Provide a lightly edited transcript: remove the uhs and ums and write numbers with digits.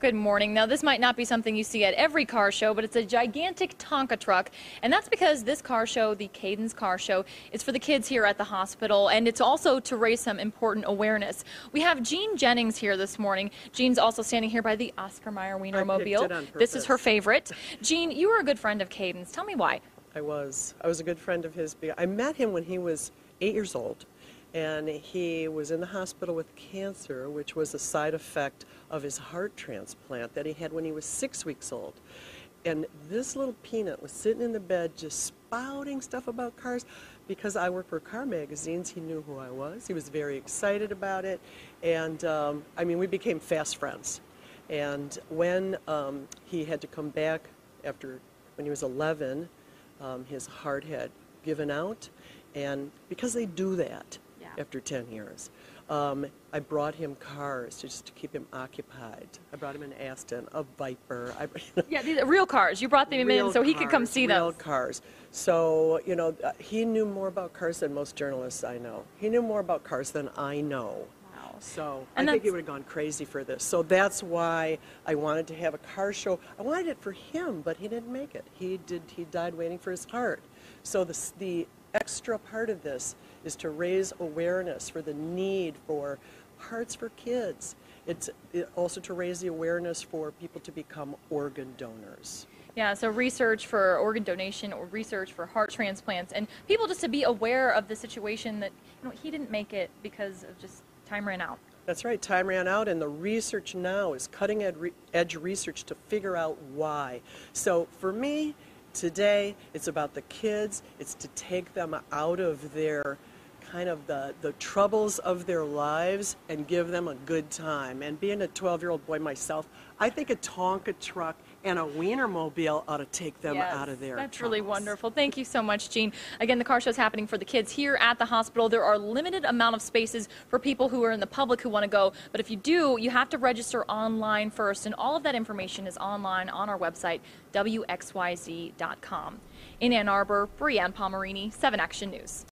Good morning. Now, this might not be something you see at every car show, but it's a gigantic Tonka truck, and that's because this car show, the Caden's Car Show, is for the kids here at the hospital, and it's also to raise some important awareness. We have Jean Jennings here this morning. Jean's also standing here by the Oscar Mayer Wienermobile. This is her favorite. Jean, you were a good friend of Caden's. Tell me why. I was a good friend of his. I met him when he was 8 years old. And he was in the hospital with cancer, which was a side effect of his heart transplant that he had when he was 6 weeks old. And this little peanut was sitting in the bed just spouting stuff about cars. Because I work for car magazines, he knew who I was. He was very excited about it. And I mean, we became fast friends. And when he had to come back when he was 11, his heart had given out. And because they do that, after 10 years. I brought him cars just to keep him occupied. I brought him an Aston, a Viper. Yeah, these are real cars. You brought them in so he could come see them. Real cars. So, you know, he knew more about cars than most journalists I know. He knew more about cars than I know. Wow. So I think he would have gone crazy for this. So that's why I wanted to have a car show. I wanted it for him, but he didn't make it. He died waiting for his heart. So the extra part of this is to raise awareness for the need for parts for kids. It's also to raise the awareness for people to become organ donors. Yeah, so research for organ donation or research for heart transplants, and people just to be aware of the situation that, you know, he didn't make it because of just time ran out. That's right, time ran out, and the research now is cutting-edge research to figure out why. So for me, today, it's about the kids. It's to take them out of their kind of the troubles of their lives and give them a good time. And being a 12-year-old boy myself, I think a Tonka truck and a Wienermobile ought to take them out of their That's troubles. really wonderful. Thank you so much, Jean. Again, the car show is happening for the kids here at the hospital. There are limited amount of spaces for people who are in the public who want to go. But if you do, you have to register online first. And all of that information is online on our website, WXYZ.com. In Ann Arbor, Brianne Palmerini, 7 Action News.